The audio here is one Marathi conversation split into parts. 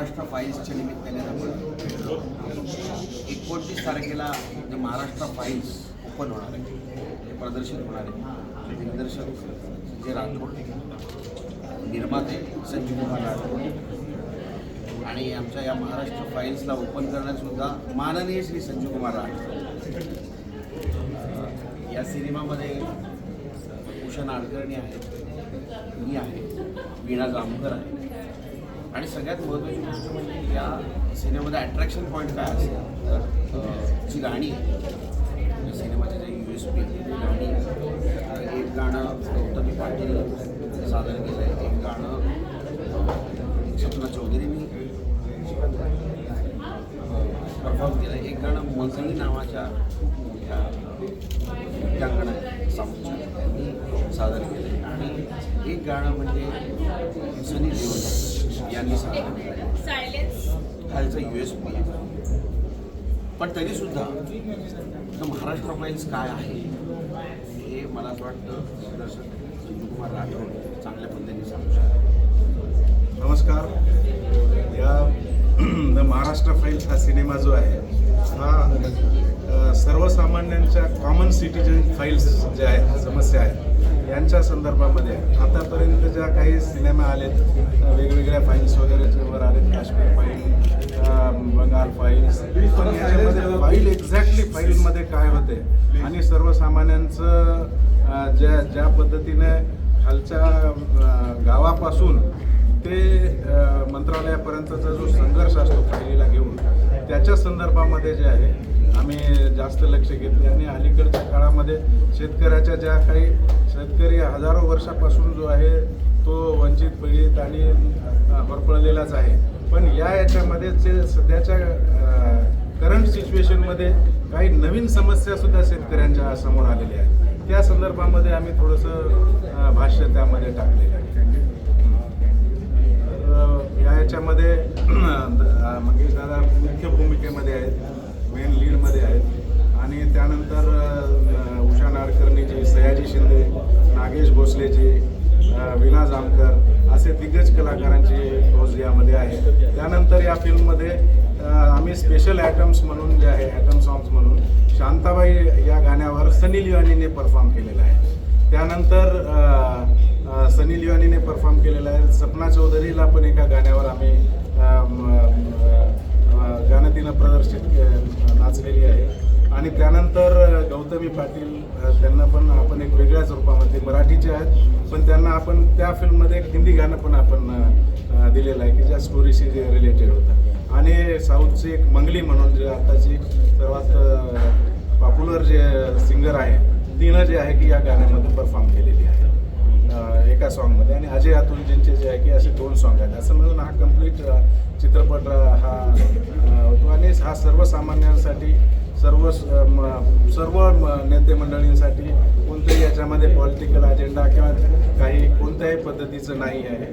महाराष्ट्र फाईल्सच्या निमित्ताने आपण भेटलो. 29 तारखेला महाराष्ट्र फाईल्स ओपन होणार आहे, हे प्रदर्शन होणार आहे. दिग्दर्शक जे राठोड, निर्माते संजीव कुमार राठोड आणि आमच्या या महाराष्ट्र फाईल्सला ओपन करण्यातसुद्धा माननीय श्री संजीव कुमार राठोड. या सिनेमामध्ये उषा नाडकर्णी आहेत, मी आहे, वीणा जामकर आहे आणि सगळ्यात महत्त्वाची गोष्ट म्हणजे या सिनेमामध्ये अट्रॅक्शन पॉईंट काय असेल तर जी गाणी आहे सिनेमाचे जे USP गाणी, एक गाणं गौतमी पाटील सादर केलं आहे, एक गाणं सपना चौधरींनी परफॉर्म केलं आहे, एक गाणं मंगली नावाच्या मोठ्या नृत्यांगण साऊंडच्या त्यांनी सादर केलं आहे आणि एक गाणं म्हणजे सनी लिओन यांनी सादर केलं आहे. खालचं USP आहे. पण तरीसुद्धा महाराष्ट्र फाईल्स काय आहे हे मला असं वाटतं दिग्दर्शक संजीव कुमार राठोड चांगल्या पद्धतीने सांगू शकतो. नमस्कार. या महाराष्ट्र फाईल्स हा सिनेमा जो आहे हा सर्वसामान्यांच्या कॉमन सिटीजन फाईल्स जे आहेत, समस्या आहेत, यांच्या संदर्भामध्ये आतापर्यंत ज्या काही सिनेमा आलेत, वेगवेगळ्या फाईल्स वगैरेवर आलेत, काश्मीर फाईल, बंगाल फाईल्स, पण याच्यामध्ये फाईल एक्झॅक्टली फाईलमध्ये काय होते आणि सर्वसामान्यांचं ज्या पद्धतीने खालच्या गावापासून ते मंत्रालयापर्यंतचा जो संघर्ष असतो फाईलीला घेऊन, त्याच्या संदर्भामध्ये जे आहे आम्ही जास्त लक्ष घेतले आणि अलीकडच्या काळामध्ये शेतकऱ्याच्या ज्या काही शेतकरी हजारो वर्षापासून जो आहे तो वंचित, पीडित आणि होरपळलेलाच आहे. पण याच्यामध्ये जे सध्याच्या करंट सिच्युएशनमध्ये काही नवीन समस्यासुद्धा शेतकऱ्यांच्या समोर आलेल्या आहेत. त्या संदर्भामध्ये आम्ही थोडंसं भाष्य त्यामध्ये टाकलेलं आहे. याच्यामध्ये मंगेश दादा मुख्य भूमिकेमध्ये आहेत, मेन लीडमध्ये आहेत आणि त्यानंतर उषा नाडकर्णीजी, सयाजी शिंदे, नागेश भोसलेजी, वीणा जामकर असे दिग्गज कलाकारांची रोज यामध्ये आहे. त्यानंतर या फिल्ममध्ये आम्ही स्पेशल ॲटम्स म्हणून जे आहे, ॲटम सॉंग्स म्हणून शांताबाई या गाण्यावर सनी लिओनीने परफॉर्म केलेलं आहे. त्यानंतर सनी लिओनीने परफॉर्म केलेला आहे. सपना चौधरीला पण एका गाण्यावर आम्ही गाणं तिनं प्रदर्शित नाचलेली आहे. आणि त्यानंतर गौतमी पाटील, त्यांना पण आपण एक वेगळ्याच रूपामध्ये, मराठीचे आहेत पण त्यांना आपण त्या फिल्ममध्ये एक हिंदी गाणं पण आपण दिलेलं आहे की ज्या स्टोरीशी जे रिलेटेड होतं. आणि साऊथची एक मंगली म्हणून जे आताची सर्वात पॉप्युलर जे सिंगर आहे, तिनं जे आहे की या गाण्यामध्ये परफॉर्म केलेली आहे एका सॉन्गमध्ये. आणि अजय अतुलजींचे जे आहे की असे 2 सॉन्ग आहेत. असं मिळून हा कम्प्लीट चित्रपट हा होतो आणि हा सर्वसामान्यांसाठी सर्व नेते मंडळींसाठी कोणत्याही याच्यामध्ये पॉलिटिकल अजेंडा किंवा काही कोणत्याही पद्धतीचं नाही आहे.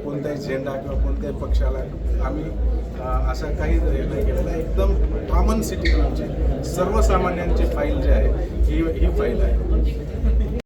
कोणताही झेंडा किंवा कोणत्याही पक्षाला आम्ही असं काही हे नाही केलेलं आहे. एकदम कॉमन सिटीजनची, सर्वसामान्यांची फाईल जी आहे ही फाईल आहे.